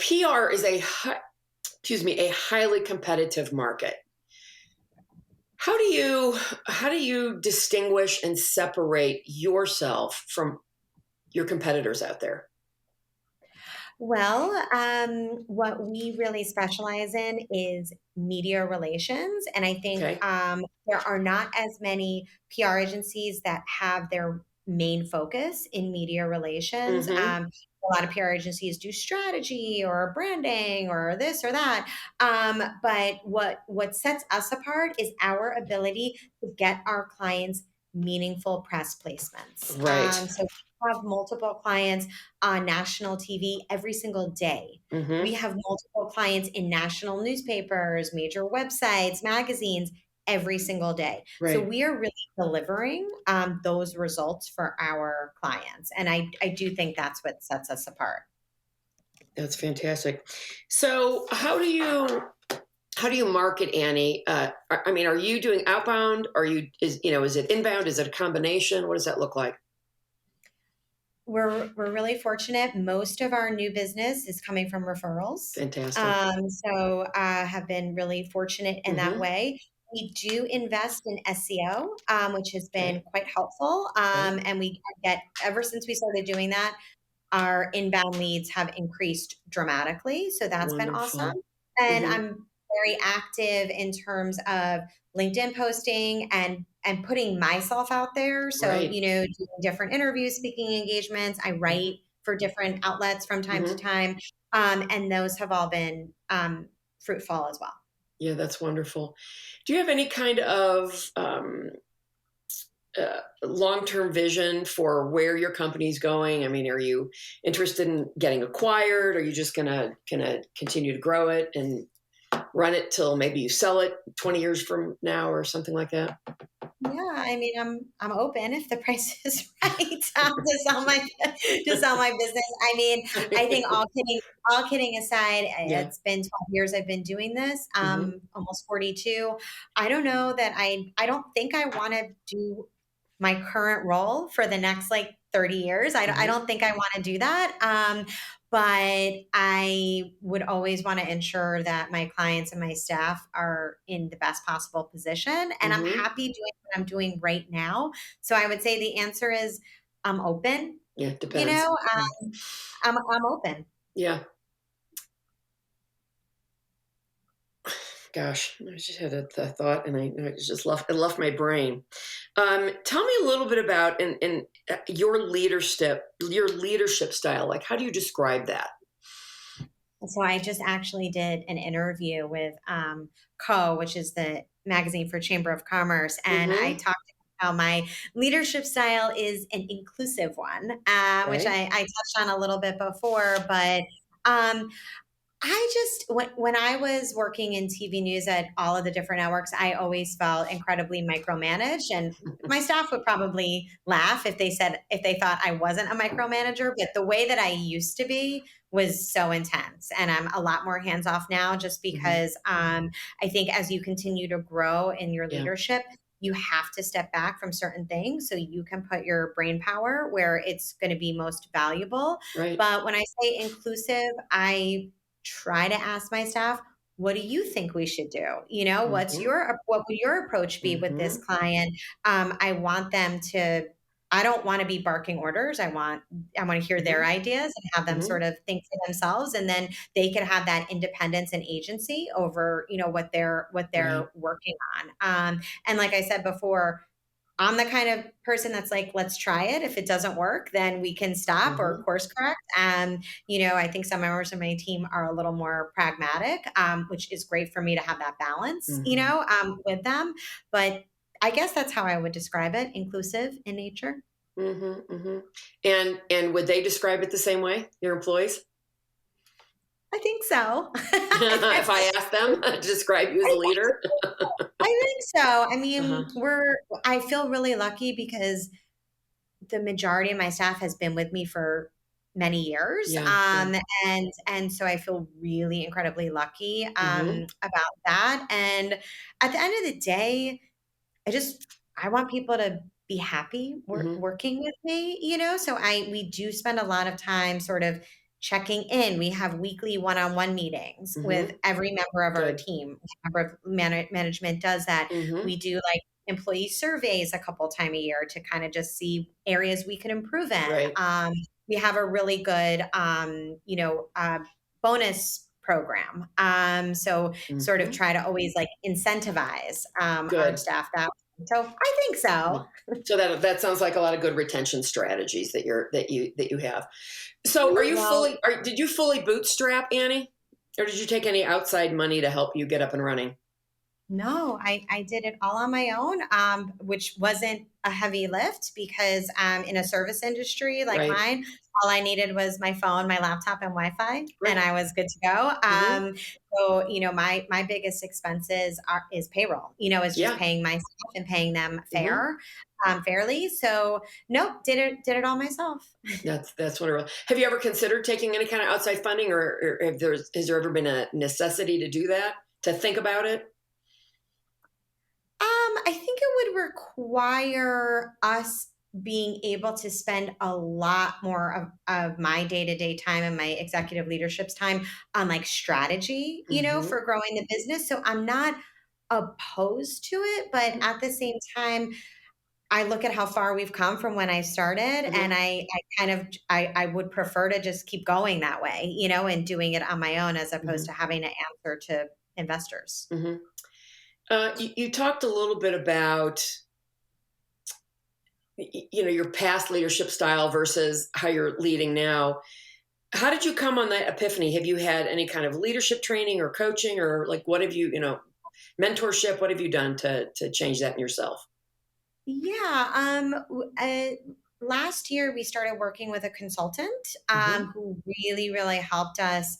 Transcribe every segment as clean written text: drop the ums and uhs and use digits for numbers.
PR is a highly competitive market. How do you distinguish and separate yourself from your competitors out there? Well, what we really specialize in is media relations. And I think Okay. there are not as many PR agencies that have their main focus in media relations. Mm-hmm. A lot of PR agencies do strategy or branding or this or that. But what sets us apart is our ability to get our clients meaningful press placements. Right. So we have multiple clients on national TV every single day. We Mm-hmm. have multiple clients in national newspapers, major websites, magazines every single day. So Right. we are really delivering those results for our clients. And I do think that's what sets us apart. That's fantastic. So how do you market, Annie? I mean, are you doing outbound? Is it inbound? Is it a combination? What does that look like? We're really fortunate. Most of our new business is coming from referrals. Fantastic. Have been really fortunate in that Mm-hmm. way. We do invest in SEO, which has been Okay. quite helpful. Okay. And we get, ever since we started doing that, our inbound leads have increased dramatically. So that's been awesome. Wonderful. And Mm-hmm. I'm very active in terms of LinkedIn posting and putting myself out there. So, Right. doing different interviews, speaking engagements. I write for different outlets from time to Mm-hmm. time. And those have all been fruitful as well. Yeah, that's wonderful. Do you have any kind of long-term vision for where your company's going? I mean, are you interested in getting acquired? Are you just gonna continue to grow it and run it till maybe you sell it 20 years from now or something like that? Yeah, I mean, I'm open if the price is right to sell my business. I mean, I think all kidding aside, Yeah. it's been 12 years I've been doing this, Hmm. almost 42. I don't know that I don't think I want to do my current role for the next like 30 years. I Hmm. don't think I want to do that. But I would always want to ensure that my clients and my staff are in the best possible position. And I'm Hmm. happy doing what I'm doing right now. So I would say the answer is I'm open. Yeah, it You depends. know, Yeah. I'm open. Yeah. Gosh, I just had a thought, and I just it left my brain. Tell me a little bit about your leadership style. Like, how do you describe that? So I just actually did an interview with which is the magazine for Chamber of Commerce, and I Hmm. talked about how my leadership style is an inclusive one, which Okay. I touched on a little bit before, but um, I just when I was working in TV news at all of the different networks, I always felt incredibly micromanaged, and my staff would probably laugh if they thought I wasn't a micromanager. But the way that I used to be was so intense, and I'm a lot more hands off now, just Hmm. because I think as you continue to grow in your Yeah. leadership. You have to step back from certain things so you can put your brain power where it's going to be most valuable. Right. But when I say inclusive, I try to ask my staff, what do you think we should do? Hmm. What would your approach be with this Hmm. client? I want them to, I don't want to be barking orders. I want to hear their Hmm. ideas and have them Hmm. sort of think for themselves. And then they could have that independence and agency over, what Right. they're working on. And like I said before, I'm the kind of person that's like, let's try it. If it doesn't work, then we can stop or Hmm. course correct. And, I think some members of my team are a little more pragmatic, which is great for me to have that balance, Hmm. with them. But I guess that's how I would describe it, inclusive in nature. Hmm. Hmm. And would they describe it the same way, your employees? I think so. If I asked them to describe you as a leader? I think so. I Uh-huh. mean, I feel really lucky because the majority of my staff has been with me for many years. Yeah. Yeah. And so I feel really incredibly lucky Hmm. about that. And at the end of the day, I want people to be happy Hmm. working with me, so we do spend a lot of time sort of checking in. We have weekly one-on-one meetings with Mm-hmm. every member of our Good. team. A member of management does that. Mm-hmm. We do like employee surveys a couple time a year to kind of just see areas we can improve in. Right. We have a really good, bonus program. So sort of Mm-hmm. try to always like incentivize our Good. staff that way. So I think Yeah. so. So that sounds like a lot of good retention strategies that you have. So are you Well, did you fully bootstrap, Annie? Or did you take any outside money to help you get up and running? no, I did it all on my own, which wasn't a heavy lift because in a service industry like Right. mine, all I needed was my phone, my laptop, and Wi-Fi, and Right. I was good to go. Mm-hmm. So my biggest expenses is payroll. Is just Yeah. paying myself and paying them Mm-hmm. fairly. So nope, did it all myself. That's wonderful. Have you ever considered taking any kind of outside funding, or has there ever been a necessity to do that? To think about it? I think it would require us being able to spend a lot more of my day-to-day time and my executive leadership's time on like strategy, Mm-hmm. for growing the business. So I'm not opposed to it, but at the same time, I look at how far we've come from when I started, Mm-hmm. and I kind of I would prefer to just keep going that way, and doing it on my own as opposed Mm-hmm. to having to answer to investors. Mm-hmm. You talked a little bit about your past leadership style versus how you're leading now. How did you come on that epiphany? Have you had any kind of leadership training or coaching, or like what have mentorship? What have you done to change that in yourself? Yeah. Last year we started working with a consultant Hmm. who really, really helped us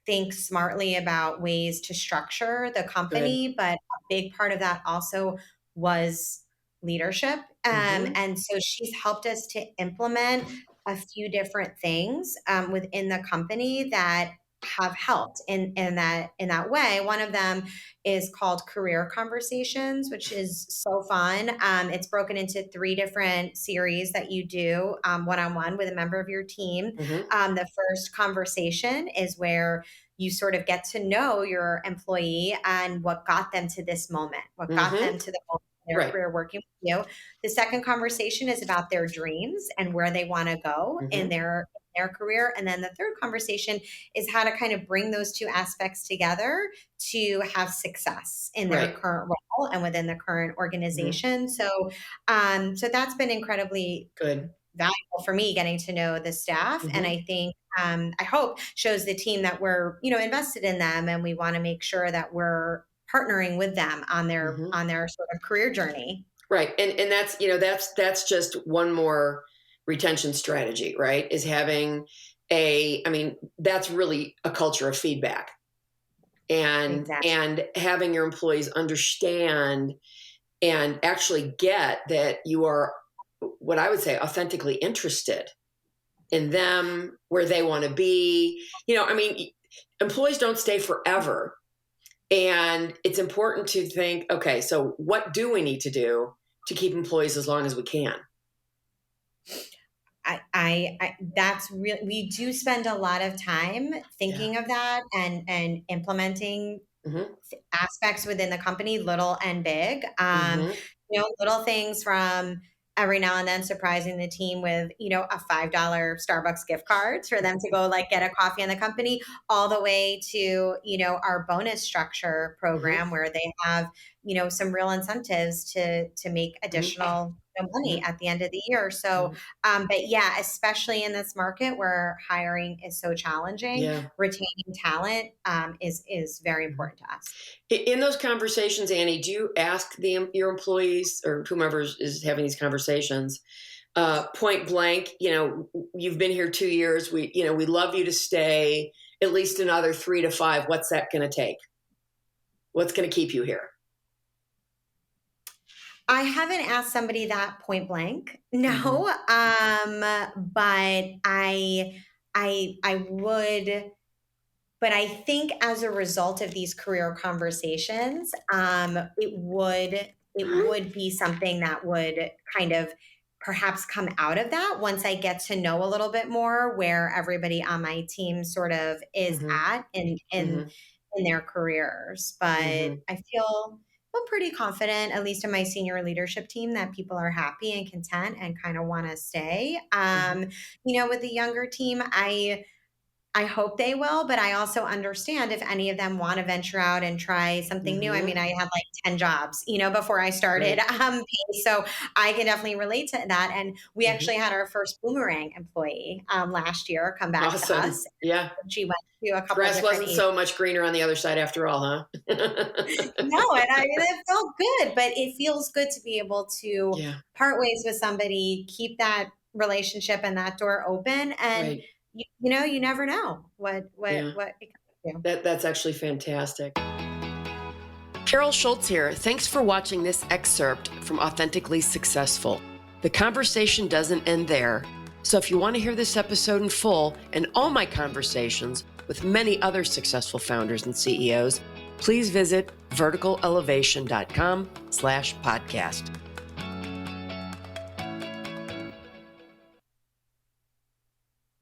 think smartly about ways to structure the Good. company. But a big part of that also was leadership. Hmm. And so she's helped us to implement a few different things within the company that have helped in that way. One of them is called Career Conversations, which is so fun. It's broken into 3 different series that you do one on one with a member of your team. Hmm. The first conversation is where you sort of get to know your employee and what got them to this moment, what got Hmm. them to the moment in their Right. career working with you. The second conversation is about their dreams and where they want to go in Hmm. their career. And then the third conversation is how to kind of bring those two aspects together to have success in their Right. current role and within the current Hmm. organization. So that's been incredibly Good. valuable for me getting to know the staff. And Hmm. I think, I hope shows the team that we're, invested in them and we want to make sure that we're partnering with them on their, Hmm. on their sort of career journey. Right. And that's just one more retention strategy, right? Is having that's really a culture of feedback, and Exactly. and having your employees understand and actually get that you are, what I would say, authentically interested in them, where they want to be. Employees don't stay forever. And it's important to think, okay, so what do we need to do to keep employees as long as we can? That's real. We do spend a lot of time Yeah. thinking of that and implementing Hmm. aspects within the company, little and big. Hmm. Little things from every now and then surprising the team with, a $5 Starbucks gift card for them to go like get a coffee in the company, all the way to, our bonus structure Hmm. program where they have, some real incentives to make Hmm. additional money Hmm. at the end of the year. So, but yeah, especially in this market where hiring is so challenging, Yeah. retaining talent is very Mhm. important to us. In those conversations, Annie, do you ask your employees or whomever is having these conversations, point blank, you've been here 2 years. We love you to stay at least another 3 to 5. What's that going to take? What's going to keep you here? I haven't asked somebody that point blank, Hmm. no, but I would. But I think as a result of these career conversations, it would be something that would kind of perhaps come out of that once I get to know a little bit more where everybody on my team sort of is Mhm. at Mhm. in their careers. But Mhm. I feel pretty confident, at least in my senior leadership team, that people are happy and content and kind of want to stay. Mhm. With the younger team, I hope they will, but I also understand if any of them want to venture out and try something new. I mean, Mhm. I had like 10 jobs, before I started Right. Pace, so I can definitely relate to that. And we Mhm. actually had our first boomerang employee last year come back to Awesome. us. Yeah. She went to a couple Grass different wasn't so much greener on the other side after all, huh? No, and I mean, it felt good, but it feels good to be able to Yeah. part ways with somebody, keep that relationship and that door open, and Right. you never know Yeah. what it comes to. That's actually fantastic. Carol Schultz here. Thanks for watching this excerpt from Authentically Successful. The conversation doesn't end there. So if you want to hear this episode in full and all my conversations with many other successful founders and CEOs, please visit verticalelevation.com/podcast.